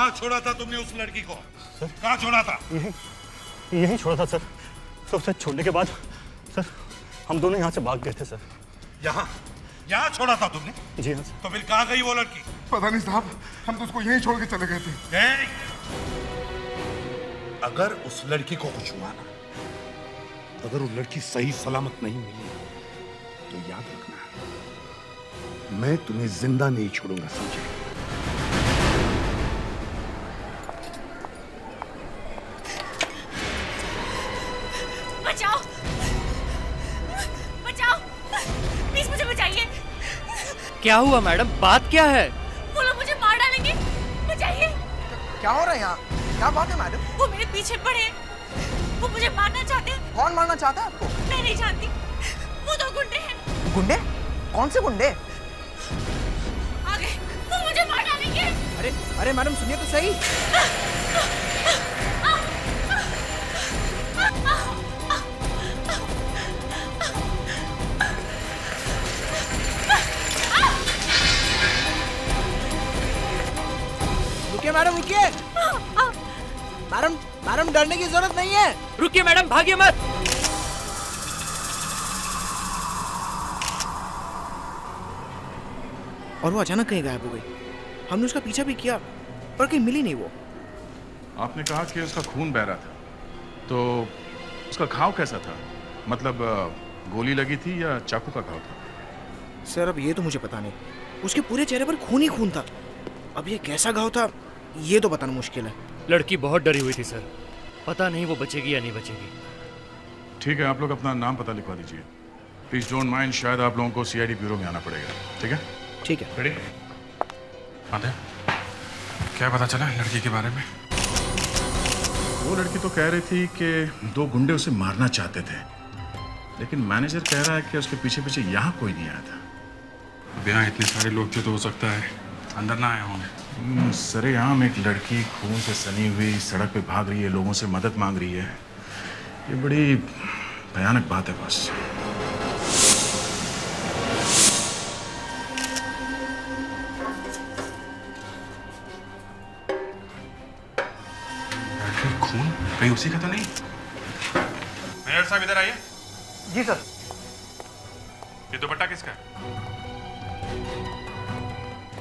कहाँ छोड़ा था तुमने उस लड़की को? कहाँ छोड़ा था? यही छोड़ा था सर। तो उसे छोड़ने के बाद सर हम दोनों यहाँ से भाग गए थे सर। यहाँ छोड़ा था तुमने? जी हाँ सर। तो फिर कहाँ गई वो लड़की? पता नहीं साहब, हम तो उसको यहीं छोड़ के चले गए थे। अगर उस लड़की को कुछ हुआ ना, अगर वो लड़की सही सलामत नहीं मिली तो याद रखना, मैं तुम्हें जिंदा नहीं छोड़ूंगा, समझे? बचाओ, बचाओ, प्लीज मुझे बचाइए। क्या हुआ मैडम, बात क्या है? वो लोग मुझे मार डालेंगे, बचाइए। क्या हो रहा है यहाँ? क्या बात है मैडम? वो मेरे पीछे पड़े हैं, वो मुझे मारना चाहते हैं। कौन मारना चाहता है आपको? मैं नहीं जानती, वो दो गुंडे हैं। गुंडे? कौन से गुंडे? आगे, वो मुझे मार डालेंगे। अरे अरे मैडम सुनिए तो सही। रुकिए मैडम, रुकिए। मैडम मैडम डरने की जरूरत नहीं है। रुकिए मैडम, भागिए मत। और वो अचानक कहीं गायब हो गई। हमने उसका पीछा भी किया पर कहीं मिली नहीं वो। आपने कहा कि उसका खून बह रहा था, तो उसका घाव कैसा था? मतलब गोली लगी थी या चाकू का घाव था? सर अब ये तो मुझे पता नहीं, उसके पूरे चेहरे पर खून ही खून था। अब ये कैसा घाव था ये तो बताना मुश्किल है। लड़की बहुत डरी हुई थी सर, पता नहीं वो बचेगी या नहीं बचेगी। ठीक है, आप लोग अपना नाम पता लिखवा दीजिए। प्लीज डोंट माइंड, शायद आप लोगों को सीआईडी ब्यूरो में आना पड़ेगा। ठीक है? ठीक है। रेडी? आते क्या पता चला लड़की के बारे में? वो लड़की तो कह रही थी कि दो गुंडे उसे मारना चाहते थे, लेकिन मैनेजर कह रहा है कि उसके पीछे पीछे यहाँ कोई नहीं आया था। अब यहाँ इतने सारे लोग थे तो हो सकता है अंदर ना आए होंगे। सरेआम एक लड़की खून से सनी हुई सड़क पे भाग रही है, लोगों से मदद मांग रही है। ये बड़ी भयानक बात है बस। खून कहीं उसी का तो नहीं? मैनेजर साहब इधर आइए। जी सर। ये दुपट्टा किसका है?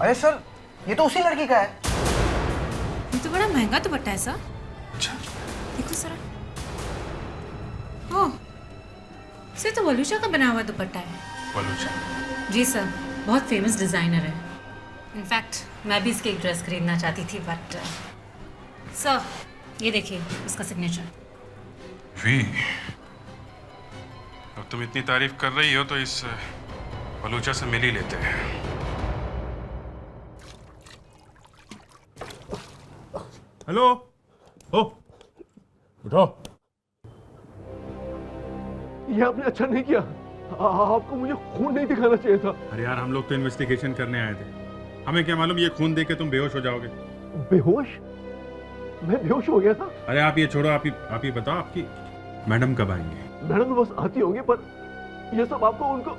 अरे सर ये तो उसी लड़की का है। ये तो बड़ा महंगा दुपट्टा है सर। अच्छा, देखो सर। ओह, सर तो वलूशा का बना हुआ दुपट्टा है। बलूचा? जी सर, बहुत फेमस डिजाइनर है। इनफैक्ट मैं भी इसकी एक ड्रेस खरीदना चाहती थी, बट सर ये देखिए उसका सिग्नेचर। वी, अब तुम इतनी तारीफ कर रही हो तो इस बलूचा से मिल ही लेते हैं। हेलो, ओ उठो। ये आपने अच्छा नहीं किया। आपको मुझे खून नहीं दिखाना चाहिए था। अरे यार, हम लोग तो इन्वेस्टिगेशन करने आए थे, हमें क्या मालूम ये खून देख के तुम बेहोश हो जाओगे। बेहोश? मैं बेहोश हो गया था। अरे आप ये छोड़ो, आप ही बताओ आपकी मैडम कब आएंगे? मैडम तो बस आती होंगी, पर ये सब आपको उनको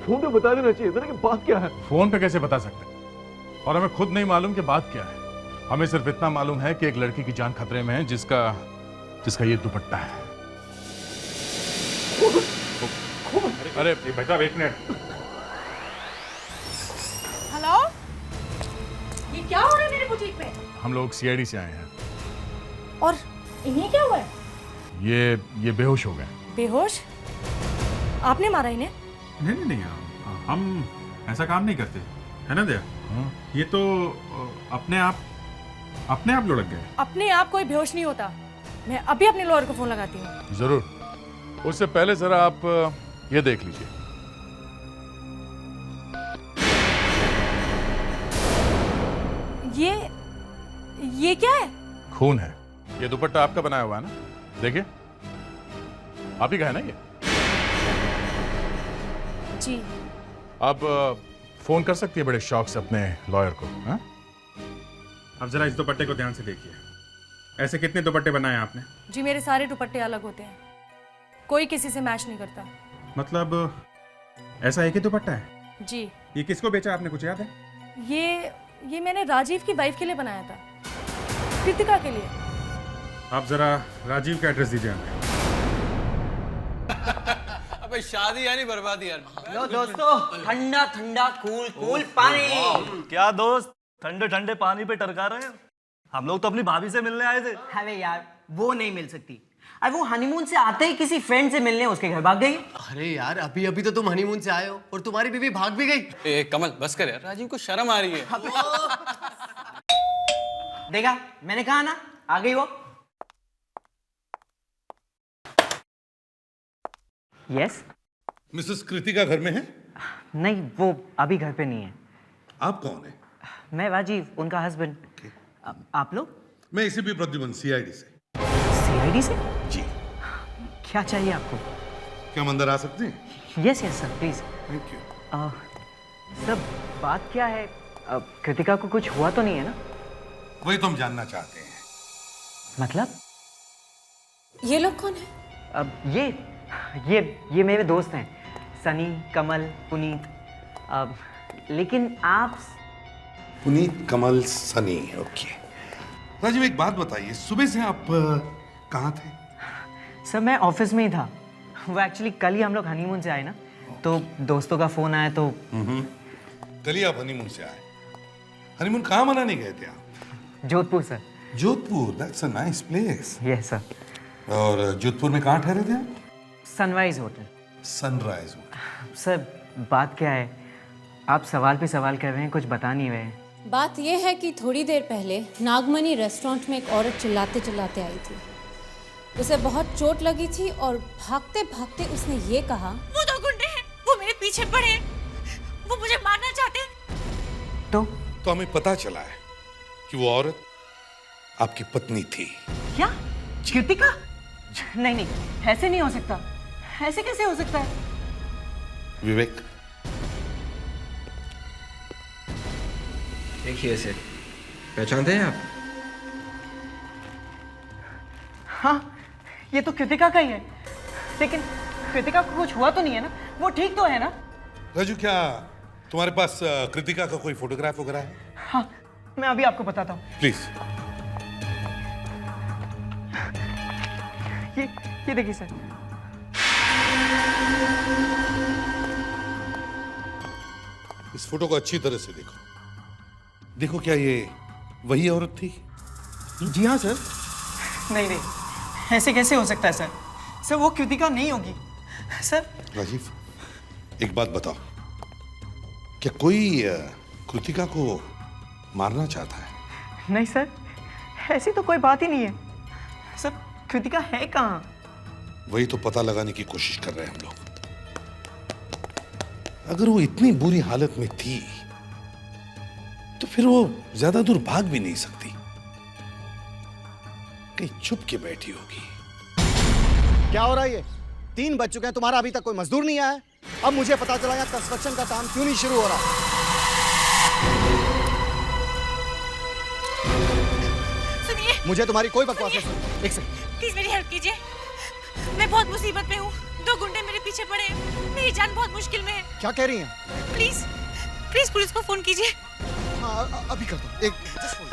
फोन पे बता देना चाहिए था ना कि बात क्या है। फोन पे कैसे बता सकते हैं? और हमें खुद नहीं मालूम कि बात क्या है। हमें सिर्फ इतना मालूम है कि एक लड़की की जान खतरे में है जिसका ये दुपट्टा है। अरे भाई साहब, एक मिनट। हेलो, ये क्या हो रहा है मेरे बुटीक में? हम लोग सीआईडी से आए हैं। और इन्हें क्या हुआ है? ये बेहोश हो गए। बेहोश? आपने मारा इन्हें? नहीं, हम ऐसा काम नहीं करते, है ना दया? ये तो अपने आप लुढ़क गए। अपने आप कोई बेहोश नहीं होता। मैं अभी अपने लॉयर को फोन लगाती हूँ। जरूर। उससे पहले जरा आप ये देख लीजिए। ये क्या है? खून है। ये दुपट्टा आपका बनाया हुआ है ना? देखिए, आप ही का है ना ये? जी। अब फोन कर सकती है बड़े शौक से अपने लॉयर को। हाँ? अब जरा इस दुपट्टे को ध्यान से देखिए। ऐसे कितने दुपट्टे बनाए आपने? जी मेरे सारे दुपट्टे अलग होते हैं, कोई किसी से मैच नहीं करता। मतलब ऐसा एक ही दुपट्टा है? जी। ये किसको बेचा आपने, कुछ याद है? ये मैंने राजीव की वाइफ के लिए बनाया था। कृतिका के लिए। आप जरा राजीव का एड्रेस दीजिए हमें। अबे शादी यानी बर्बादी यार। लो दोस्तों, ठंडा ठंडा कूल कूल पानी। क्या दोस्त ठंडे ठंडे पानी पे टरका रहे हैं? हम लोग तो अपनी भाभी से मिलने आए थे। अरे यार वो नहीं मिल सकती। अरे वो हनीमून से आते ही किसी फ्रेंड से मिलने उसके घर भाग गई। अरे यार अभी अभी तो तुम हनीमून से आए हो और तुम्हारी बीवी भाग भी गई। ए कमल बस कर यार, राजीव को शर्म आ रही है। देखा मैंने कहा ना, आ गई वो। यस। मिसेस कृतिका घर में है? नहीं, वो अभी घर पे नहीं है। आप कौन है? मैं राजीव, उनका हस्बैंड। आप लोग? मैं एसीपी प्रद्युमन, सीआईडी से। सीआईडी से? जी। क्या चाहिए आपको? क्या हम अंदर आ सकते हैं? Yes yes sir please. Thank you. Sir बात क्या है, कृतिका को कुछ हुआ तो नहीं है ना? वही तो हम जानना चाहते हैं। मतलब? ये लोग कौन है? अब ये मेरे दोस्त हैं, सनी, कमल, पुनीत। लेकिन आप? पुनीत, कमल, सनी। ओके। राजीव एक बात बताइए, सुबह से आप कहाँ थे? सर मैं ऑफिस में ही था। वो एक्चुअली कल ही हम लोग हनीमून से आए ना, तो दोस्तों का फोन आया तो। कल ही आप हनीमून से आए? हनीमून कहाँ मनाने गए थे आप? Jodhpur sir. Jodhpur, that's a nice place. Yes sir. और जोधपुर में कहाँ ठहरे थे आप? Sunrise hotel. Sunrise hotel. Sir बात क्या है, आप सवाल पे सवाल कर रहे हैं, कुछ बता नहीं रहे। बात यह है कि थोड़ी देर पहले नागमणि रेस्टोरेंट में एक औरत चिल्लाते चिल्लाते आई थी। उसे बहुत चोट लगी थी और भागते भागते उसने ये कहा, वो दो गुंडे हैं, वो मेरे पीछे पड़े हैं, वो मुझे मारना चाहते हैं। तो हमें पता चला है कि वो औरत आपकी पत्नी थी। क्या? कृतिका? नहीं नहीं, ऐसे नहीं हो सकता। ऐसे कैसे हो सकता है? विवेक, देखिए इसे, पहचानते हैं आप? हाँ, ये तो कृतिका का ही है। लेकिन कृतिका को कुछ हुआ तो नहीं है ना? वो ठीक तो है ना? राजू क्या तुम्हारे पास कृतिका का कोई फोटोग्राफ वगैरह है? हाँ, मैं अभी आपको बताता हूँ। प्लीज। ये देखिए सर। इस फोटो को अच्छी तरह से देखो। देखो, क्या ये वही औरत थी? जी हाँ सर। नहीं नहीं, ऐसे कैसे हो सकता है सर? सर वो कृतिका नहीं होगी सर। राजीव एक बात बताओ, क्या कोई कृतिका को मारना चाहता है? नहीं सर, ऐसी तो कोई बात ही नहीं है सर। कृतिका है कहाँ? वही तो पता लगाने की कोशिश कर रहे हैं हम लोग। अगर वो इतनी बुरी हालत में थी तो फिर वो ज्यादा दूर भाग भी नहीं सकती, कहीं छुप के बैठी होगी। क्या हो रहा है ये? 3 बज चुके हैं, तुम्हारा अभी तक कोई मजदूर नहीं आया है। अब मुझे पता चला यहाँ कंस्ट्रक्शन का काम क्यों नहीं शुरू हो रहा। सुनिए, मुझे तुम्हारी कोई बकवास नहीं सुननी। एक सेकंड, प्लीज मेरी हेल्प कीजिए। मैं बहुत मुसीबत में हूँ, 2 गुंडे मेरे पीछे पड़े हैं, मेरी जान बहुत मुश्किल में है। क्या कह रही हैं? प्लीज प्लीज पुलिस को फोन कीजिए। हाँ अभी करता हूँ। एक जस्ट फोन।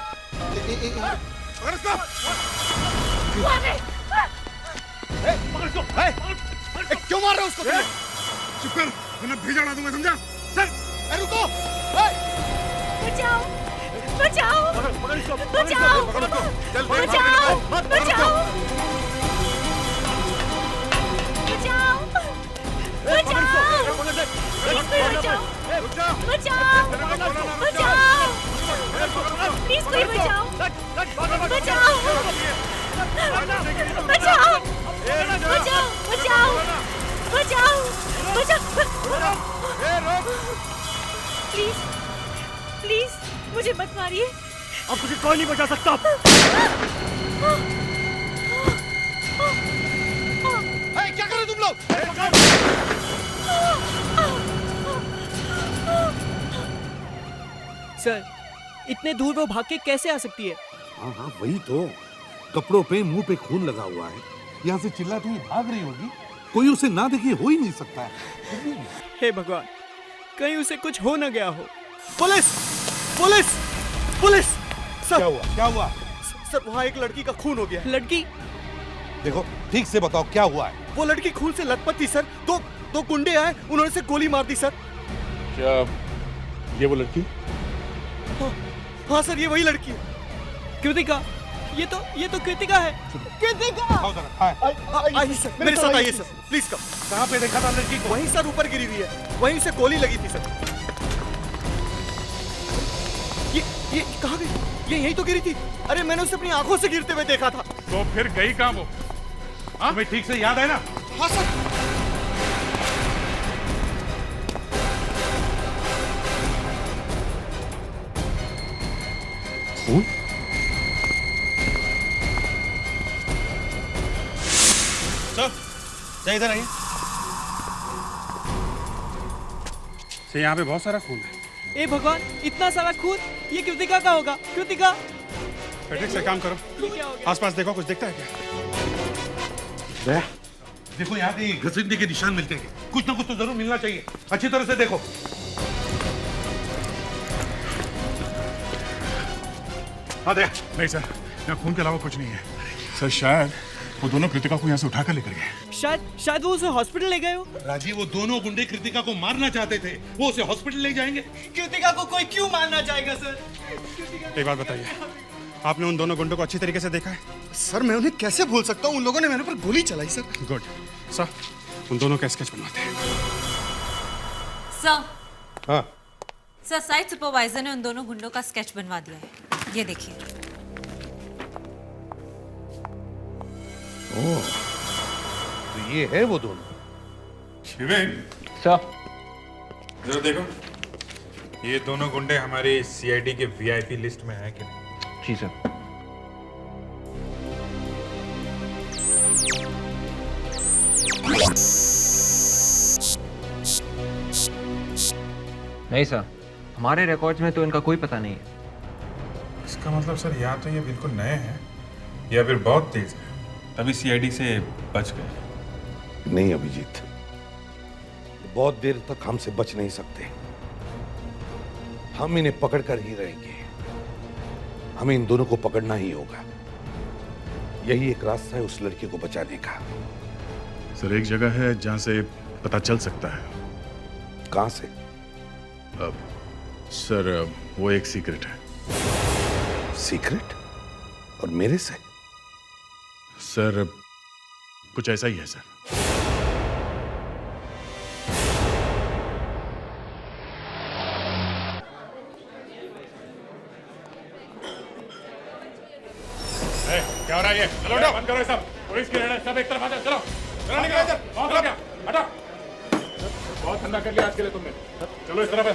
क्यों मार रहे हो उसको? चुप कर, वरना भेजा उड़ा दूंगा, समझा? चल, रुको। बचाओ बचाओ बचाओ बचाओ बचाओ बचाओ प्लीज कोई बचाओ, बचाओ बचाओ बचाओ बचाओ बचाओ बचाओ बचाओ प्लीज प्लीज मुझे मत मारिए। अब तुझे कोई नहीं बचा सकता। क्या कर रहे तुम लोग? सर इतने दूर वो भाग के कैसे आ सकती है? हाँ हाँ वही तो, कपड़ों पे मुंह पे खून लगा हुआ है, यहाँ से चिल्लाती हुई भाग रही होगी, कोई उसे ना देखे हो ही नहीं सकता है। हे भगवान, कहीं उसे कुछ हो ना गया हो। Police police police! क्या हुआ? क्या हुआ? सर वहाँ एक लड़की का खून हो गया है। लड़की? देखो ठीक से बताओ क्या हुआ है। वो लड़की खून से लथपथ थी सर। दो गुंडे आए, उन्होंने से गोली मार दी सर। क्या ये वो लड़की? हाँ सर, ये वही लड़की है। कृतिका, ये तो कृतिका है। कृतिका! आइए सर, मेरे साथ आइए सर, प्लीज कम। कहाँ पे देखा था लड़की को? वहीं सर ऊपर गिरी हुई है, वहीं से गोली लगी थी सर। ये कहाँ गई? ये यहीं तो गिरी थी। अरे मैंने उसे अपनी आंखों से गिरते हुए देखा था। तो फिर गई कहाँ वो? तुम्हें ठीक से याद है ना? हाँ सर। खून? सर इधर आइए। से यहाँ पे बहुत सारा खून है। ए भगवान, इतना सारा खून! ये कृतिका का होगा। कृतिका! पेट्रिक से काम करो, क्या हो गया? आसपास देखो, कुछ दिखता है क्या? देखो यहाँ कहीं घसीटने के निशान मिलते हैं। कुछ ना कुछ तो जरूर मिलना चाहिए। अच्छी तरह से देखो। हाँ दे। नहीं सर, यहाँ खून के अलावा कुछ नहीं है। सर शायद वो दोनों कृतिका को यहाँ से उठाकर लेकर गए। शायद वो उसे हॉस्पिटल ले गए हो। राजीव, वो दोनों गुंडे कृतिका को मारना चाहते थे, वो उसे हॉस्पिटल ले जाएंगे। कृतिका को कोई क्यों मारना चाहेगा सर? एक बात बताइए, आपने उन दोनों गुंडों को अच्छी तरीके से देखा है? सर मैं उन्हें कैसे भूल सकता हूँ? उन लोगों ने मेरे पर गोली चलाई सर। गुड सर, उन दोनों का स्केच बनवाते हैं। सर, हाँ सर साइट सुपरवाइजर ने उन दोनों गुंडों का स्केच बनवा दिया है। ये देखिए। ओह, तो ये है वो दोनों। विवेक सर, जरा देखो, ये दोनों गुंडे हमारी सीआईडी के वीआईपी लिस्ट में है कि नहीं? जी सर। नहीं सर, हमारे रिकॉर्ड्स में तो इनका कोई पता नहीं है। इसका मतलब सर या तो ये बिल्कुल नए हैं या फिर बहुत तेज है, तभी सीआईडी से बच गए। नहीं अभिजीत, बहुत देर तक हमसे बच नहीं सकते। हम इन्हें पकड़ कर ही रहेंगे। हमें इन दोनों को पकड़ना ही होगा। यही एक रास्ता है उस लड़की को बचाने का। सर एक जगह है जहाँ से पता चल सकता है। कहां से? सर वो एक सीक्रेट है। सीक्रेट? और मेरे से? सर कुछ ऐसा ही है सर। क्या हो रहा है ये? चलो उठो, बंद करो ये सब। पुलिस की रेड है, सब एक तरफ आ जाओ। चलो चलो, निकलो इधर। बहुत हो गया, हटो। बहुत ठंडा कर लिया आज के लिए तुमने। चलो इस तरफ है,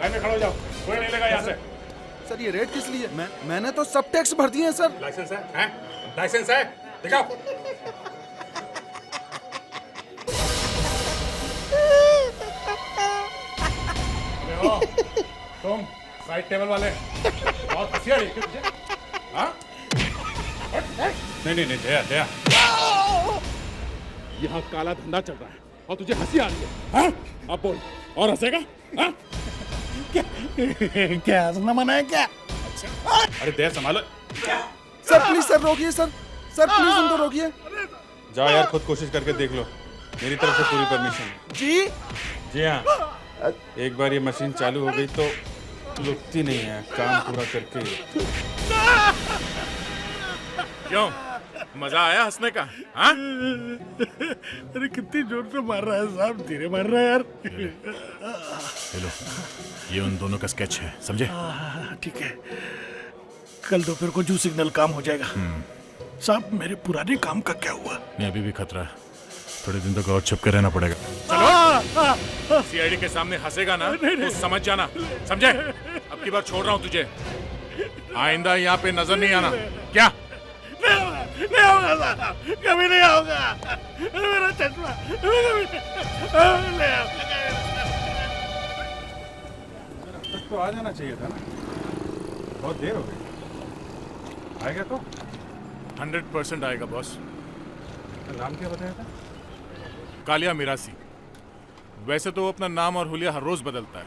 लाइन में खड़े हो जाओ, कोई नहीं लेगा यहाँ से। सर ये रेट किस लिए? मैंने तो सब टैक्स भर दिए हैं सर। लाइसेंस है? हैं? लाइसेंस है? दिखाओ। अरे हो, तुम साइड टेबल वाले, बहुत हंसी आ रही है तुझे? हाँ? नहीं दया, यहाँ काला धंधा चल रहा है और तुझे हंसी आ रही है। हाँ? अब बोल, और हंसेगा? हाँ? क्या हंसना मना है क्या? अच्छा, अरे दया संभालो। सर प्लीज सर रोकिए सर। सर प्लीज उनको रोकिए। जाओ यार, खुद कोशिश करके देख लो। मेरी तरफ से पूरी परमिशन है। जी हाँ, एक बार ये मशीन चालू हो गई तो रुकती नहीं है, काम पूरा करके ही। क्यों, मजा आया हंसने का? हाँ? अरे कितनी जोर से मार रहा है साहब, धीरे मार रहा है यार। हेलो, ये उन दोनों का स्केच है, समझे? ठीक है, कल दोपहर को जू सिग्नल काम हो जाएगा। साहब मेरे पुराने काम का क्या हुआ? नहीं अभी भी खतरा है, थोड़े दिन तक और छुप के रहना पड़ेगा। चलो, सीआईडी के सामने हंसेगा ना तो समझ जाना, समझे? अब की बार छोड़ रहा हूँ तुझे, आइंदा यहाँ पे नजर नहीं आना। क्या? नहीं होगा साहब, कभी नहीं होगा। मेरा चश्मा तक तो आ जाना चाहिए था ना, बहुत देर हो गई। आएगा तो 100% आएगा बॉस। नाम क्या बताया था? कालिया मिरासी। वैसे तो वो अपना नाम और हुलिया हर रोज बदलता है,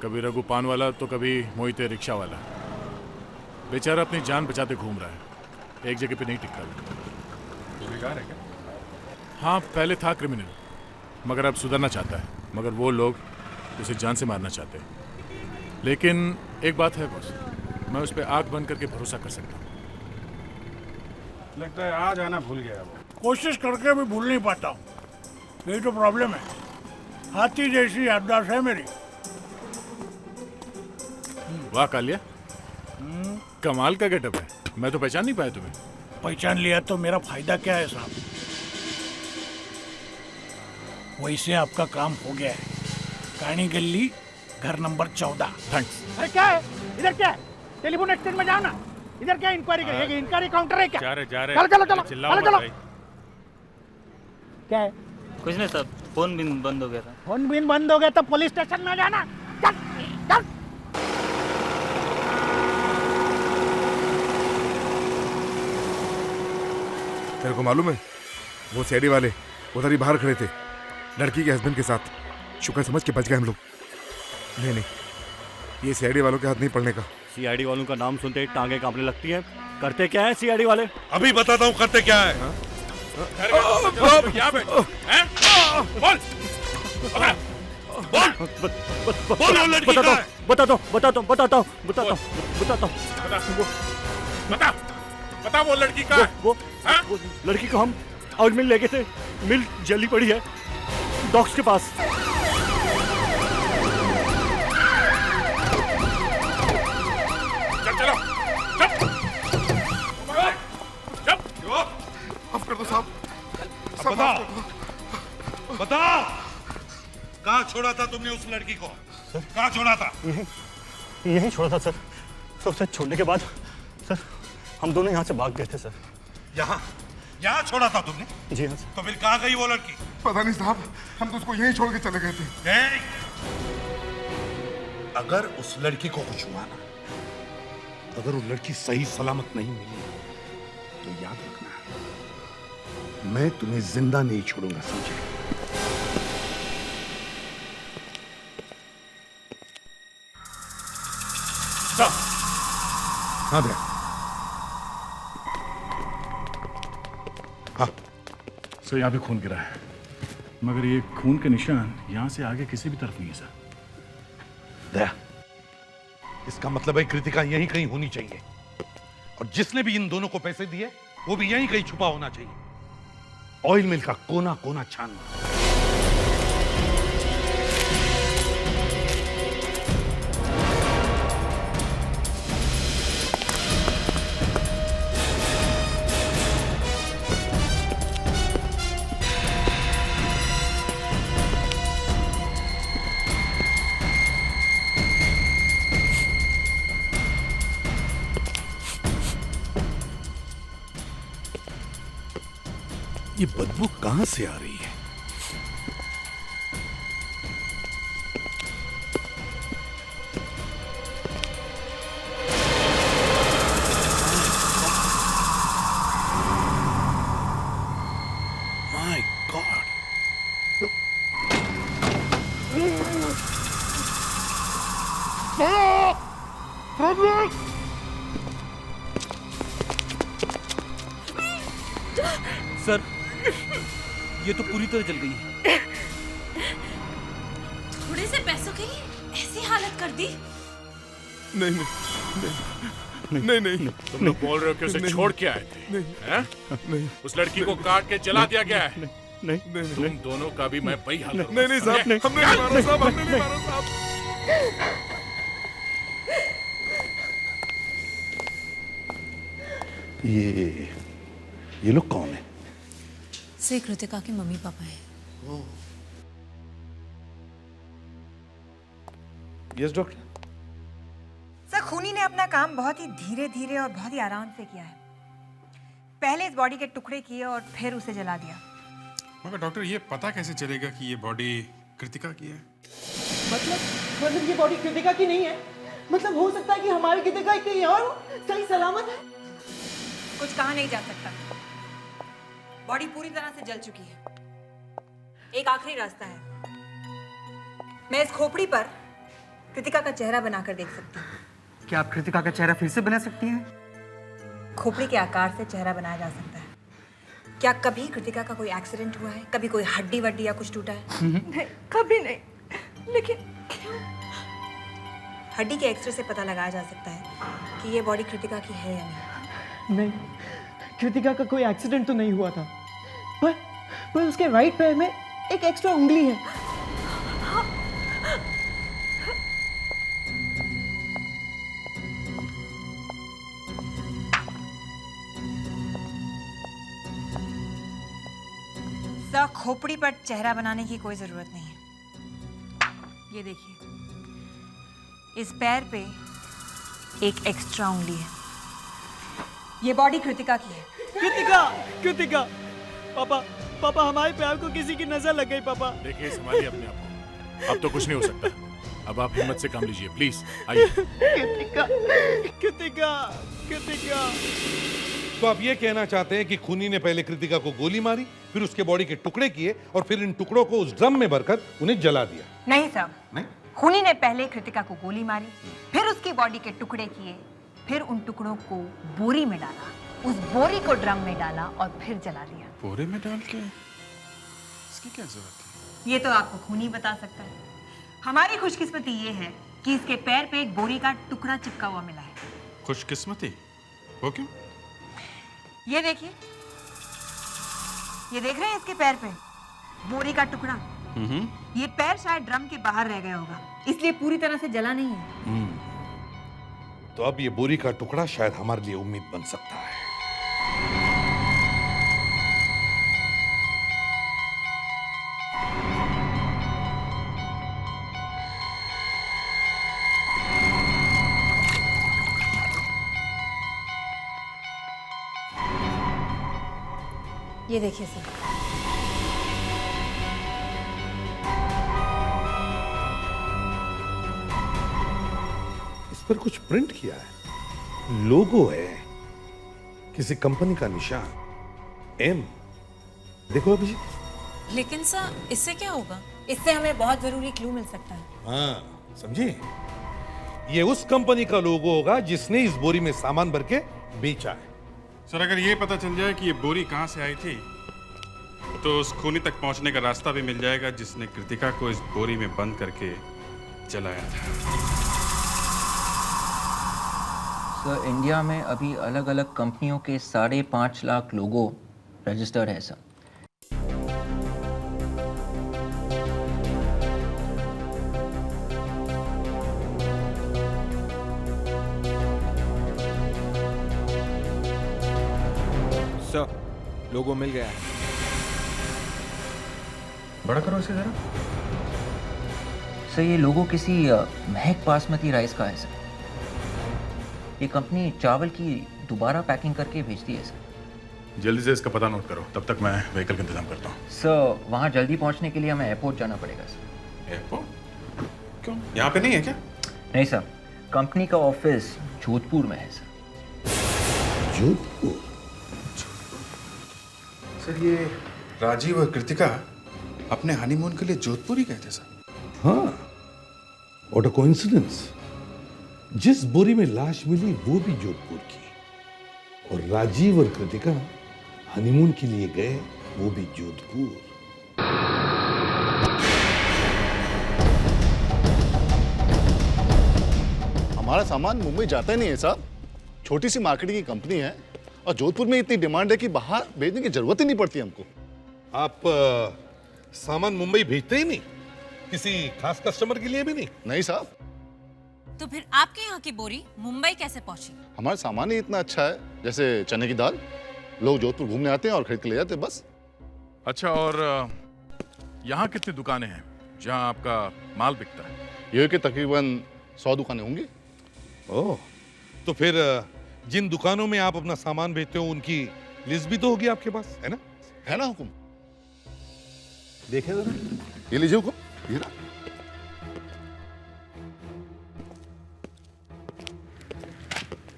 कभी रघु पान वाला तो कभी मोहिते रिक्शा वाला। बेचारा अपनी जान बचाते घूम रहा है, एक जगह पे नहीं टिका। बेकार है क्या? हाँ, पहले था क्रिमिनल, मगर अब सुधरना चाहता है। मगर वो लोग उसे जान से मारना चाहते हैं। लेकिन एक बात है बॉस, मैं उस पर आंख बंद करके भरोसा कर सकता हूँ। लगता है आज आना भूल गया वो। कोशिश करके भी भूल नहीं पाता हूँ, यही तो प्रॉब्लम है। हाथी जैसी याददाश्त है मेरी। वाह कालिया, कमाल का गेटअप है। मैं तो पहचान नहीं पाया तुम्हें। पहचान लिया तो मेरा फायदा क्या है साहब? वैसे आपका काम हो गया है। कानी गली, घर नंबर 14। थैंक्स। अरे क्या है इधर? क्या है? टेलीफोन एक्सचेंज में जाओ ना। इधर क्या इंक्वायरी करेगी? इंक्वायरी काउंटर है क्या? जा रहे चलो चलो चलो चिल्लाओ चलो मत चलो। भाई। क्या है? कुछ नहीं सर, फोन भी बंद हो गया था। फोन बिन बंद हो गया तो पुलिस स्टेशन में जाना। चल चल। तेरे को मालूम है वो सीआईडी वाले उधर ही बाहर खड़े थे लड़की के हस्बैंड के साथ। शुक्र समझ के बच गए हम लोग। नहीं नहीं, ये सीआईडी वालों के हाथ नहीं पड़ने का। सीआईडी वालों का नाम सुनते ही टांगे कांपने लगती है। करते क्या है सीआईडी वाले? अभी बताता हूँ करते क्या है। यहाँ पे हैं? बोल बोल वो लड़की कहाँ है? बताता हूँ बता वो लड़की का है? वो लड़की को हम आउट मिल ले गए थे। मिल जली पड़ी है डॉक्स के पास। चल चलो चल चल। माफ कर दो साहब। बता बता, कहाँ छोड़ा था तुमने उस लड़की को? कहाँ छोड़ा था? यही छोड़ा था सर। तो उसे छोड़ने के बाद सर हम दोनों यहाँ से भाग गए थे सर। यहाँ यहाँ छोड़ा था तुमने? जी हाँ सर। तो फिर कहाँ गई वो लड़की? पता नहीं साहब, हम तो उसको यहीं छोड़ के चले गए थे। अगर उस लड़की को कुछ हुआ ना, अगर वो लड़की सही सलामत नहीं मिली तो याद रखना, मैं तुम्हें जिंदा नहीं छोड़ूंगा, समझे? हाँ भैया। हाँ सर, यहाँ पे खून गिरा है, मगर ये खून के निशान यहाँ से आगे किसी भी तरफ नहीं है सर। दया, इसका मतलब है कृतिका यहीं कहीं होनी चाहिए, और जिसने भी इन दोनों को पैसे दिए वो भी यहीं कहीं छुपा होना चाहिए। ऑयल मिल का कोना कोना छानना। ये बदबू कहां से आ रही है? My God! सर, ये तो पूरी तरह जल गई है। थोड़े से पैसों के लिए ऐसी हालत कर दी। नहीं नहीं नहीं नहीं, तुम लोग बोल रहे हो कि उसे छोड़ के आए थे? हैं? उस लड़की को काट के जला दिया गया है। नहीं तुम दोनों का भी मैं वही हाल करूंगा। नहीं साहब, हमने नहीं मारा साहब, हमने नहीं मारा साहब। ये लोग कौन है? से कृतिका के मम्मी पापा हैं। Yes doctor. सर, खूनी ने अपना काम बहुत ही धीरे धीरे और बहुत ही आराम से किया है। पहले इस बॉडी के टुकड़े किए और फिर उसे जला दिया। मगर डॉक्टर, ये पता कैसे चलेगा कि ये बॉडी कृतिका की है? मतलब ये बॉडी कृतिका की नहीं है? मतलब हो सकता है कि हमारी कृतिका कहीं और सही सलामत है? कुछ कहा नहीं जा सकता। बॉडी पूरी तरह से जल चुकी है। एक आखिरी रास्ता है। मैं इस खोपड़ी पर कृतिका का चेहरा बनाकर देख सकती हूँ। क्या आप कृतिका का चेहरा फिर से बना सकती हैं? खोपड़ी के आकार से चेहरा बनाया जा सकता है। क्या कभी कृतिका का कोई एक्सीडेंट हुआ है? कभी कोई हड्डी वड्डी या कुछ टूटा है? नहीं, कभी नहीं। लेकिन हड्डी के एक्सरे से पता लगाया जा सकता है कि ये बॉडी कृतिका की है या नहीं। नहीं, कृतिका का कोई एक्सीडेंट तो नहीं हुआ था, पर उसके राइट पैर में एक एक्स्ट्रा उंगली है। सर, खोपड़ी पर चेहरा बनाने की कोई जरूरत नहीं है। ये देखिए, इस पैर पे एक एक्स्ट्रा उंगली है। ये बॉडी कृतिका की है। कृतिका, पापा हमारे प्यार को किसी की नजर लग गई। पापा देखिए, संभालिए अपने आप को। अब तो कुछ नहीं हो सकता। अब आप हिम्मत से काम लीजिए, प्लीज आइए। कृतिका। तो आप ये कहना चाहते हैं कि खूनी ने पहले कृतिका को गोली मारी, फिर उसके बॉडी के टुकड़े किए और फिर इन टुकड़ों को उस ड्रम में भरकर उन्हें जला दिया? नहीं सर, नहीं? खूनी ने पहले कृतिका को गोली मारी, फिर उसकी बॉडी के टुकड़े किए, फिर उन टुकड़ों को बोरी में डाला, उस बोरी को ड्रम में डाला और फिर जला दिया। बोरे में डाल के? इसकी क्या जरूरत है? ये तो आपको खूनी बता सकता है। हमारी खुशकिस्मती ये है कि इसके पैर पे एक बोरी का टुकड़ा चिपका हुआ मिला है। खुशकिस्मती? वो क्यों? ये देखिए, ये देख रहे हैं इसके पैर पे बोरी का टुकड़ा। ये पैर शायद ड्रम के बाहर रह गया होगा, इसलिए पूरी तरह से जला नहीं है। तो अब ये बोरी का टुकड़ा शायद हमारे लिए उम्मीद बन सकता है। ये देखिए सर, इस पर कुछ प्रिंट किया है, लोगो है, किसी कंपनी का निशान, एम। देखो अभिजीत। लेकिन सर, इससे क्या होगा? इससे हमें बहुत जरूरी क्लू मिल सकता है। हाँ, समझे? ये उस कंपनी का लोगो होगा जिसने इस बोरी में सामान भर के बेचा है। सर, अगर ये पता चल जाए कि ये बोरी कहाँ से आई थी, तो उस खूनी तक पहुंचने का रास्ता भी मिल जाएगा जिसने कृतिका को इस बोरी में बंद करके जलाया था। सर, इंडिया में अभी अलग अलग कंपनियों के 5.5 लाख लोगो रजिस्टर्ड है सर। सर, लोगो मिल गया है। बड़ा करो इसे जरा। सर, ये लोगो किसी महक बासमती राइस का है सर। ये कंपनी चावल की दोबारा पैकिंग करके भेजती है सर। जल्दी से इसका पता नोट करो, तब तक मैं व्हीकल का इंतजाम करता हूँ। सर, वहाँ जल्दी पहुँचने के लिए हमें एयरपोर्ट जाना पड़ेगा सर। एयरपोर्ट? क्यों? यहाँ पे नहीं है क्या? नहीं सर, कंपनी का ऑफिस जोधपुर में है सर। जोधपुर? सर, ये राजीव और कृतिका अपने हनीमून के लिए जोधपुर ही गए थे सर। हाँ, व्हाट अ कोइंसिडेंस। जिस बोरी में लाश मिली वो भी जोधपुर की, और राजीव और कृतिका हनीमून के लिए गए वो भी जोधपुर। हमारा सामान मुंबई जाता ही नहीं है साहब। छोटी सी मार्केटिंग की कंपनी है और जोधपुर में इतनी डिमांड है कि बाहर भेजने की जरूरत ही नहीं पड़ती हमको। आप सामान मुंबई भेजते ही नहीं? किसी खास कस्टमर के लिए भी नहीं? नहीं साहब। तो फिर आपके यहाँ की बोरी मुंबई कैसे पहुंची? हमारा सामान ही इतना अच्छा है, जैसे चने की दाल। लोग जोधपुर घूमने आते हैं और खरीद के ले जाते हैं, बस। अच्छा, और यहाँ कितनी दुकानें हैं जहाँ आपका माल बिकता है? ये कि तकरीबन 100 दुकानें होंगी। ओह, तो फिर जिन दुकानों में आप अपना सामान बेचते हो उनकी लिस्ट भी तो होगी आपके पास, है ना? है ना हुकुम? देखे जरा। ये लीजिए हुकुम, ये ना।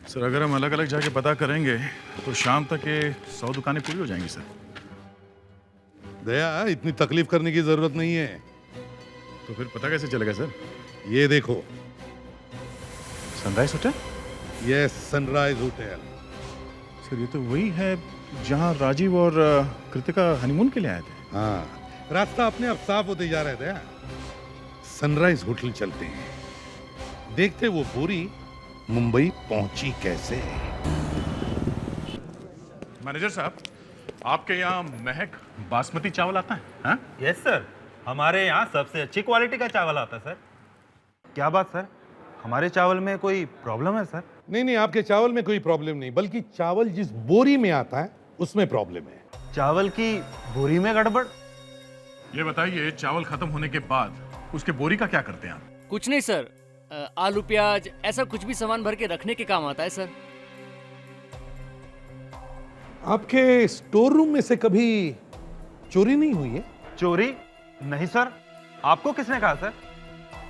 सर, अगर हम अलग अलग जाके पता करेंगे तो शाम तक ये 100 दुकानें पूरी हो जाएंगी सर। दया, इतनी तकलीफ करने की जरूरत नहीं है। तो फिर पता कैसे चलेगा सर? ये देखो, sunrise hotel? Yes, sunrise hotel. Sir ये तो वही है जहाँ राजीव और कृतिका हनीमून के लिए आए थे। हाँ, रास्ता अपने आप साफ होते जा रहे थे। सनराइज होटल चलते हैं, देखते वो बोरी मुंबई पहुंची कैसे। मैनेजर साहब, आपके यहाँ महक बासमती चावल आता है? हाँ? यस सर, हमारे यहाँ सबसे अच्छी क्वालिटी का चावल आता है सर। क्या बात सर, हमारे चावल में कोई प्रॉब्लम है सर? नहीं, आपके चावल में कोई प्रॉब्लम नहीं, बल्कि चावल जिस बोरी में आता है उसमें प्रॉब्लम है। चावल की बोरी में गड़बड़? ये बताइए, चावल खत्म होने के बाद उसके बोरी का क्या करते हैं आप? कुछ नहीं सर, आलू प्याज ऐसा कुछ भी सामान भर के रखने के काम आता है सर। आपके स्टोर रूम में से कभी चोरी नहीं हुई है? चोरी? नहीं सर, आपको किसने कहा सर?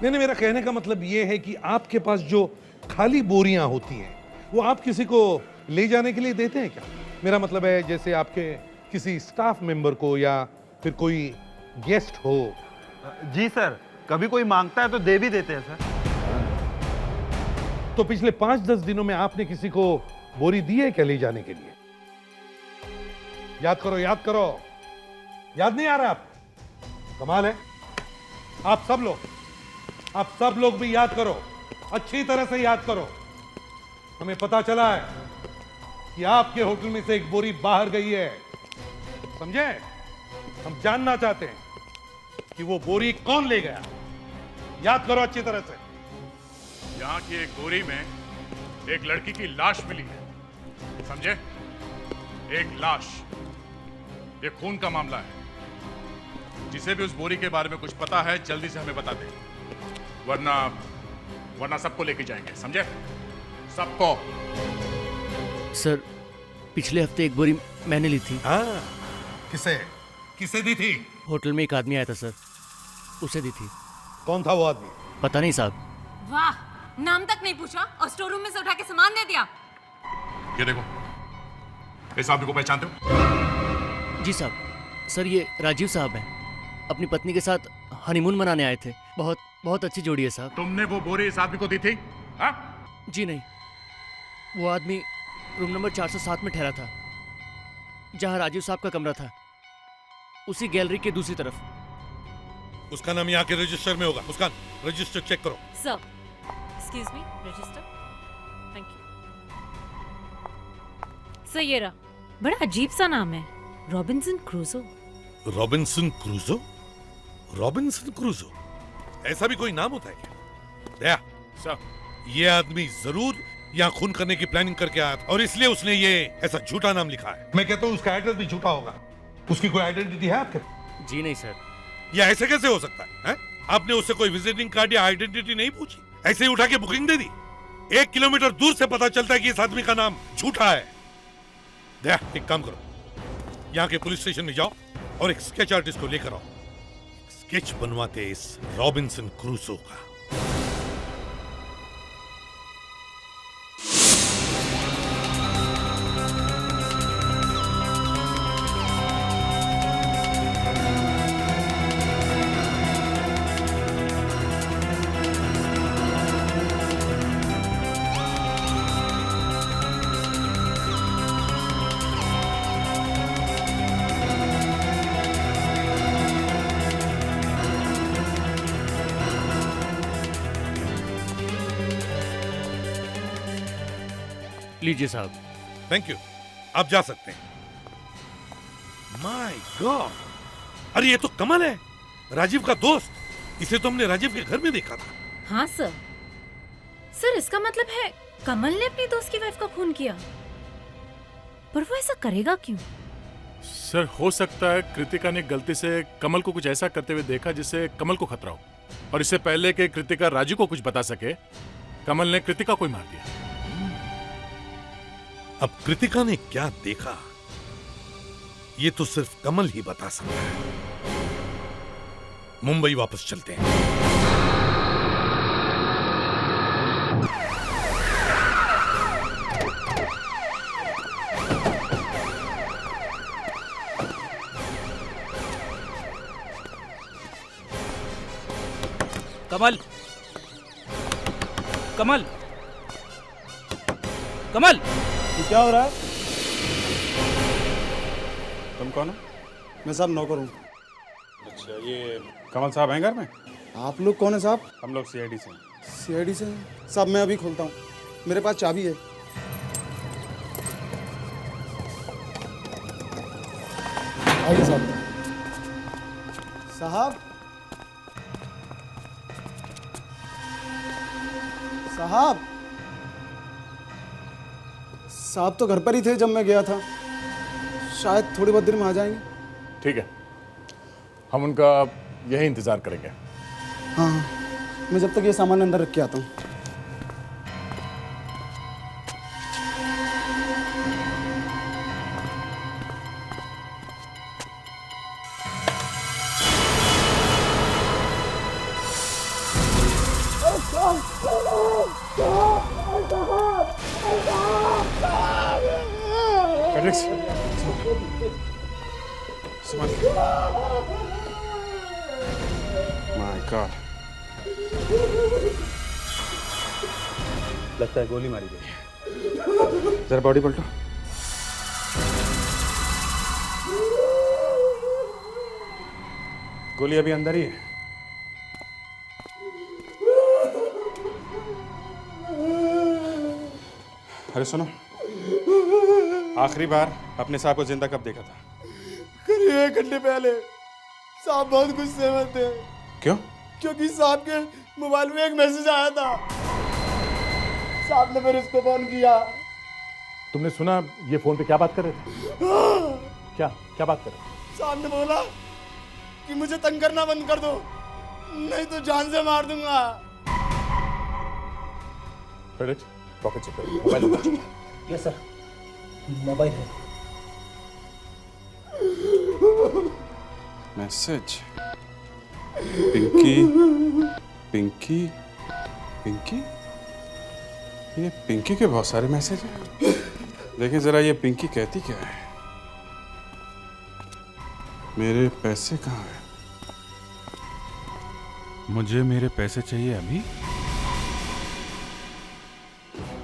नहीं, मेरा कहने का मतलब ये है कि आपके पास जो खाली बोरियां होती हैं वो आप किसी को ले जाने के लिए देते हैं क्या? मेरा मतलब है जैसे आपके किसी स्टाफ मेंबर को या फिर कोई गेस्ट हो। जी सर, कभी कोई मांगता है तो दे भी देते हैं सर। तो पिछले 5-10 दिनों में आपने किसी को बोरी दी है क्या ले जाने के लिए? याद करो, याद करो। याद नहीं आ रहा आप? कमाल है। आप सब लोग भी याद करो, अच्छी तरह से याद करो। हमें पता चला है कि आपके होटल में से एक बोरी बाहर गई है, समझे? हम जानना चाहते हैं कि वो बोरी कौन ले गया। याद करो अच्छी तरह से। यहाँ की एक बोरी में एक लड़की की लाश मिली है, समझे? एक लाश। ये खून का मामला है। जिसे भी उस बोरी के बारे में कुछ पता है जल्दी से हमें बता दे, वरना सबको लेके जाएंगे, समझे? सबको। सर, पिछले हफ्ते एक बोरी मैंने ली थी। हाँ, किसे दी थी? होटल में एक आदमी आया था सर, उसे दी थी। कौन था वो आदमी? पता नहीं साहब। वाह, नाम तक नहीं पूछा और स्टोर रूम में से उठा के सामान दे दिया। ये देखो, इस आदमी को पहचानते हो? जी साहब। सर, ये राजीव साहब हैं, अपनी पत्नी के साथ हनीमून मनाने आए थे। बहुत अच्छी जोड़ी है साहब। तुमने वो बोरी इस आदमी को दी थी? हाँ? जी नहीं, वो आदमी रूम नंबर 407 में ठहरा था, जहां राजीव साहब का कमरा था, उसी गैलरी के दूसरी तरफ। उसका नाम यहाँ के रजिस्टर में होगा। उसका रजिस्टर चेक करो। Sir, excuse me, register. Thank you. Sir, ये रहा। बड़ा अजीब सा नाम है, Robinson Crusoe. Robinson Crusoe? Robinson Crusoe? ऐसा भी कोई नाम होता है क्या? दया सर, ये आदमी जरूर यहाँ खून करने की प्लानिंग करके आया था और इसलिए उसने ये ऐसा झूठा नाम लिखा है। मैं कहता हूँ उसका एड्रेस भी झूठा होगा। उसकी कोई आइडेंटिटी है आपके? जी नहीं सर। ये ऐसे कैसे हो सकता है? आपने उससे कोई विजिटिंग कार्ड या आइडेंटिटी नहीं पूछी? ऐसे ही उठा के बुकिंग दे दी? 1 किलोमीटर दूर से पता चलता है कि इस आदमी का नाम झूठा है। दया, एक काम करो, यहाँ के पुलिस स्टेशन में जाओ और एक स्केच आर्टिस्ट को लेकर आओ। स्केच बनवाते इस रॉबिन्सन क्रूसो का। लीजिए साहब। थैंक यू, आप जा सकते हैं। माय गॉड, अरे ये तो कमल है, राजीव का दोस्त। इसे तो हमने राजीव के घर में देखा था। हाँ सर। सर, इसका मतलब है कमल ने अपनी दोस्त की वाइफ का खून किया, पर वो ऐसा करेगा क्यों? सर, हो सकता है कृतिका ने गलती से कमल को कुछ ऐसा करते हुए देखा जिससे कमल को खतरा हो, और इससे पहले कि कृतिका राजू को कुछ बता सके, कमल ने कृतिका को ही मार दिया। अब कृतिका ने क्या देखा ये तो सिर्फ कमल ही बता सकता है। मुंबई वापस चलते हैं। कमल, कमल, कमल ये क्या हो रहा है? तुम कौन हो? मैं साहब नौकर हूँ। अच्छा, ये कमल साहब हैं घर में? आप लोग कौन है साहब? हम लोग सीआईडी से हैं। सीआईडी से हैं? साहब मैं अभी खोलता हूँ, मेरे पास चाबी है। आइए साहब। साहब साहब साहब तो घर पर ही थे जब मैं गया था, शायद थोड़ी बहुत देर में आ जाएंगे। ठीक है, हम उनका यही इंतजार करेंगे। हाँ, मैं जब तक ये सामान अंदर रख के आता हूँ। फेलिक्स, माय गॉड, लगता है गोली मारी गई। जरा बॉडी पलटो। गोली अभी अंदर ही है। अरे सुनो, आखिरी बार अपने साहब को जिंदा कब देखा था? करीब 1 घंटे पहले। साहब बहुत गुस्से में थे। क्यों? क्योंकि साहब के मोबाइल में एक मैसेज आया था। साहब ने फिर उसको फोन किया। तुमने सुना ये फोन पे क्या बात कर रहे थे? क्या क्या बात कर रहे थे? साहब ने बोला कि मुझे तंग करना बंद कर दो, नहीं तो जान से मार दूंगा। फेलिक्स, पॉकेट चेक करो, मोबाइल। यस सर, मोबाइल है। मैसेज, पिंकी पिंकी पिंकी, ये पिंकी के बहुत सारे मैसेज हैं। देखिए जरा ये पिंकी कहती क्या है। मेरे पैसे कहाँ हैं? मुझे मेरे पैसे चाहिए अभी।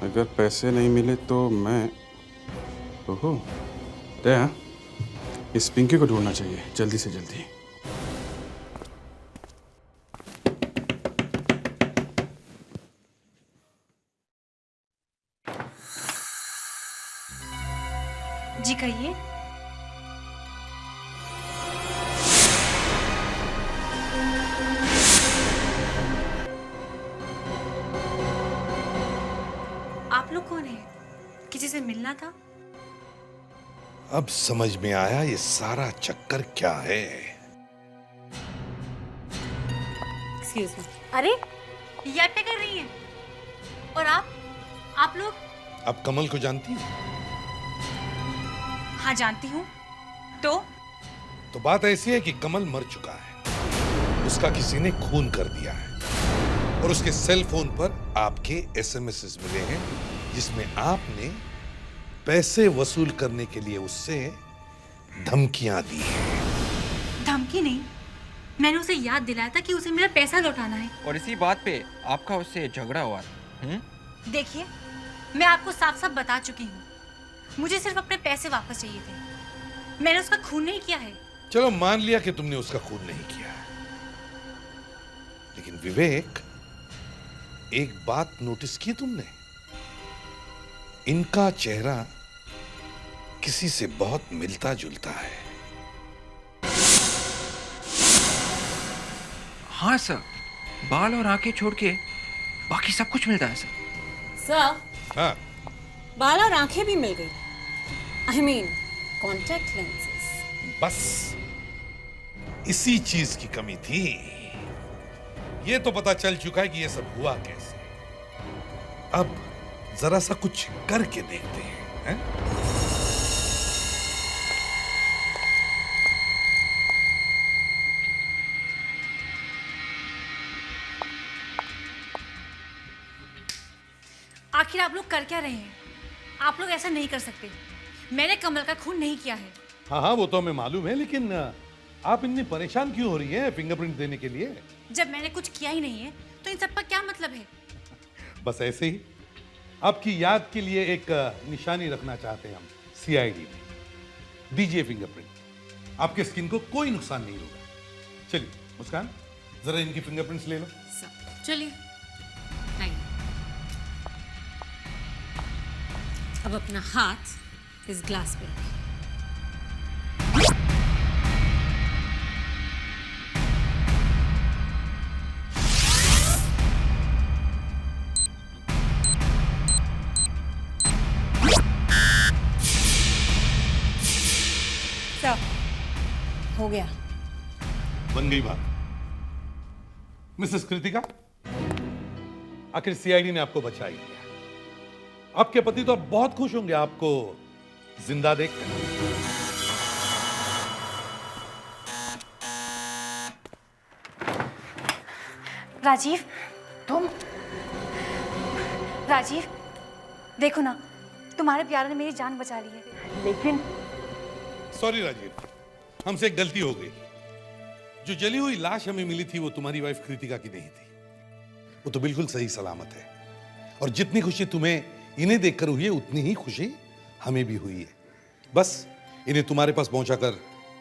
अगर पैसे नहीं मिले तो मैं, ओहो, दया, इस पिंकी को ढूंढना चाहिए जल्दी से जल्दी। जी कहिए। आप लोग कौन हैं? किसी से मिलना था? अब समझ में आया ये सारा चक्कर क्या है। Excuse me. अरे ये क्या कर रही हैं? और आप लोग? अब कमल को जानती है? हाँ जानती हूँ। तो बात ऐसी है कि कमल मर चुका है, उसका किसी ने खून कर दिया है और उसके सेल फोन पर आपके एसएमएस मिले हैं जिसमें आपने पैसे वसूल करने के लिए उससे धमकियां दी हैं। धमकी नहीं, मैंने उसे याद दिलाया था कि उसे मेरा पैसा लौटाना है। और इसी बात पे आपका उससे झगड़ा हुआ था। देखिए, मैं आपको साफ साफ बता चुकी हूँ, मुझे सिर्फ अपने पैसे वापस चाहिए थे। मैंने उसका खून नहीं किया है। चलो मान लिया कि तुमने उसका खून नहीं किया, लेकिन विवेक, एक बात नोटिस की तुमने? इनका चेहरा किसी से बहुत मिलता जुलता है। हाँ सर, बाल और आंखें छोड़ के बाकी सब कुछ मिलता है सर। सर, हाँ, बाल और आंखें भी मिल गई। I mean, contact lenses. बस इसी चीज की कमी थी। ये तो पता चल चुका है कि ये सब हुआ कैसे। अब जरा सा कुछ करके देखते हैं, आखिर आप लोग कर क्या रहे हैं? आप लोग ऐसा नहीं कर सकते। मैंने कमल का खून नहीं किया है। हाँ हाँ, वो तो हमें मालूम है, लेकिन आप इतनी परेशान क्यों हो रही हैं फिंगरप्रिंट देने के लिए? जब मैंने कुछ किया ही नहीं है तो इन सब का क्या मतलब है? बस ऐसे ही आपकी याद के लिए एक निशानी रखना चाहते हैं हम सीआईडी में। दीजिए फिंगरप्रिंट, आपके स्किन को कोई नुकसान नहीं होगा। चलिए मुस्कान, जरा इनकी फिंगरप्रिंट्स ले लो। चलिए आइए। अब अपना हाथ इस ग्लास पे रखिए। हो गया। बन गई बात। मिसेस कृतिका, आखिर सीआईडी ने आपको बचा ही लिया। आपके पति तो अब बहुत खुश होंगे आपको जिंदा देखकर। राजीव, तुम? राजीव, देखो ना, तुम्हारे प्यार ने मेरी जान बचा ली है। लेकिन सॉरी राजीव, हमसे एक गलती हो गई। जो जली हुई लाश हमें मिली थी वो तुम्हारी वाइफ कृतिका की नहीं थी। वो तो बिल्कुल सही सलामत है। और जितनी खुशी तुम्हें इन्हें देखकर हुई है उतनी ही खुशी हमें भी हुई है। बस इन्हें तुम्हारे पास पहुंचाकर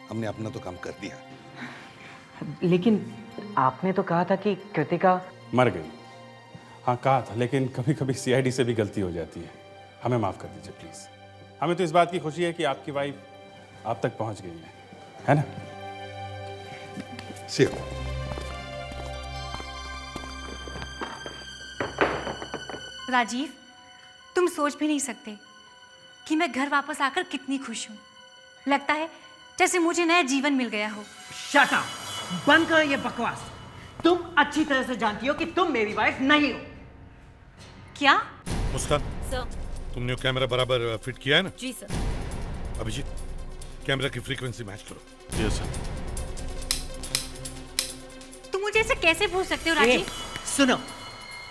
हमने अपना तो काम कर दिया। लेकिन आपने तो कहा था कि कृतिका मर गई। हाँ कहा था, लेकिन कभी कभी सीआईडी से भी गलती हो जाती है। हमें माफ कर दीजिए प्लीज। हमें तो इस बात की खुशी है कि आपकी वाइफ आप तक पहुंच गई है ना? राजीव, तुम सोच भी नहीं सकते कि मैं घर वापस आकर कितनी खुश हूँ। लगता है जैसे मुझे नया जीवन मिल गया हो। Shut up! बंद करो ये बकवास। तुम अच्छी तरह से जानती हो कि तुम मेरी वाइफ नहीं हो। क्या? मुस्कान, तुमने वो कैमरा बराबर फिट किया है ना? जी सर। अभिजीत, कैमरा की फ्रीक्वेंसी मैच करो। Yes sir. तुम मुझे ऐसे कैसे पूछ सकते हो राजीव? सुनो,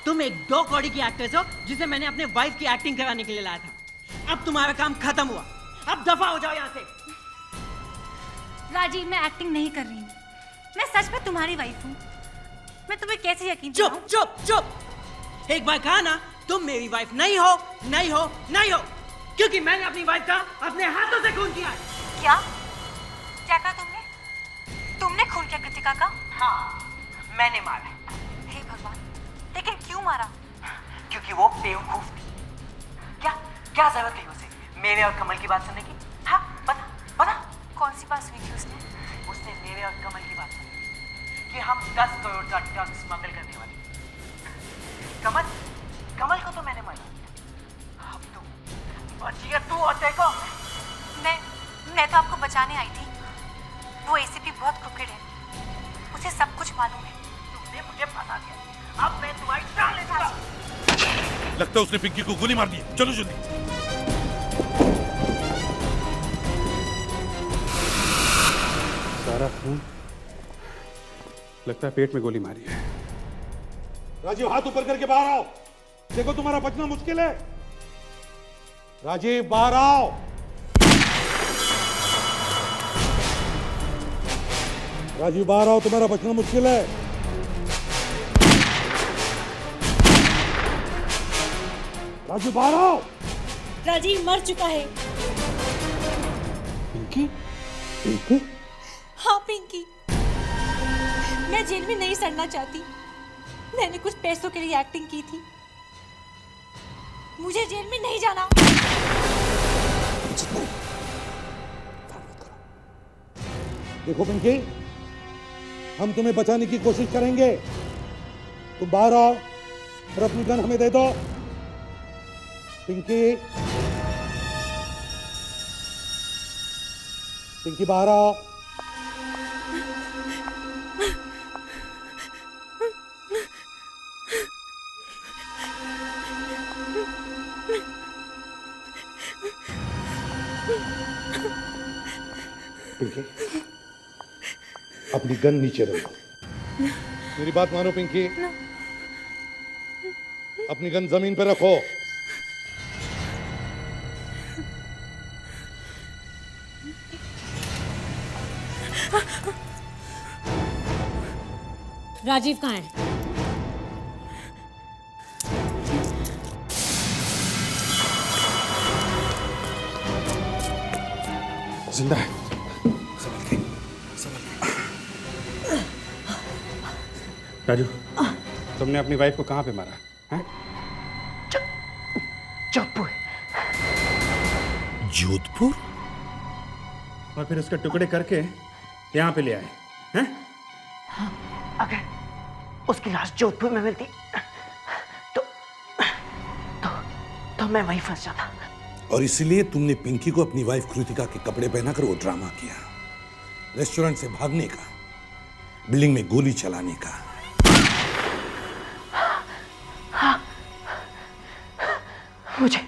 तुम एक 2 कौड़ी की एक्ट्रेस हो जिसे मैंने अपने वाइफ की एक्टिंग कराने के लिए लाया था। अब तुम्हारा काम खत्म हुआ। अब दफा हो जाओ यहाँ से। राजीव, मैं एक्टिंग नहीं कर रही हूँ। मैं सच में तुम्हारी वाइफ हूँ। मैं तुम्हें कैसे यकीन चुप चुप चुप! एक बार कहा ना, तुम मेरी वाइफ नहीं हो, नहीं हो, नहीं हो, क्योंकि मैंने अपनी वाइफ का अपने हाथों से खून किया है। क्या? क्या कहा तुमने? तुमने खून किया कृतिका का? हाँ, मैंने मारा। हे भगवान, लेकिन क्यों मारा? क्योंकि वो बेवकूफ थी। क्या क्या जरूरत थी उसे मेरे और कमल की बात सुनने की? हाँ, बता बता। कौन सी बात सुनी थी उसने? उसने मेरे और कमल की बात सुनी कि हम 10 करोड़ का ड्रग स्मगल करने वाले। कमल को तो मैंने मारा। अब तू बची है, तू और देखो। मैं तो आपको बचाने आई थी। वो एसीपी बहुत क्रूकेड है, उसे सब कुछ मालूम है। तुमने मुझे फंसा दिया, अब मैं तुम्हारी जान ले लूंगा। लगता है उसने पिंकी को गोली मार दी। चलो जल्दी। सारा खून लगता है पेट में गोली मारी है। राजीव, हाथ ऊपर करके बाहर आओ। देखो तुम्हारा बचना मुश्किल है। राजीव, बाहर आओ। राजीव, बाहर आओ, तुम्हारा बचना मुश्किल है। राजीव, बाहर आओ। राजीव मर चुका है। पिंकी? पिंकी? हाँ पिंकी। मैं जेल में नहीं सड़ना चाहती। मैंने कुछ पैसों के लिए एक्टिंग की थी। मुझे जेल में नहीं जाना। देखो पिंकी, हम तुम्हें बचाने की कोशिश करेंगे। तुम बाहर आओ और अपनी गन हमें दे दो। पिंकी, पिंकी बाहर आओ। पिंकी, अपनी गन नीचे रखो। मेरी बात मानो पिंकी, अपनी गन जमीन पे रखो। राजीव कहाँ है? जिंदा है। राजू, तुमने अपनी वाइफ को कहाँ पे मारा है? जोधपुर। जोधपुर? और फिर उसके टुकड़े करके यहाँ पे ले आए हैं? अगर उसकी लाश जोधपुर में मिलती तो मैं वहीं फंस जाता। और इसलिए तुमने पिंकी को अपनी वाइफ कृतिका के कपड़े पहनाकर वो ड्रामा किया, रेस्टोरेंट से भागने का, बिल्डिंग में गोली चलाने का। हाँ, मुझे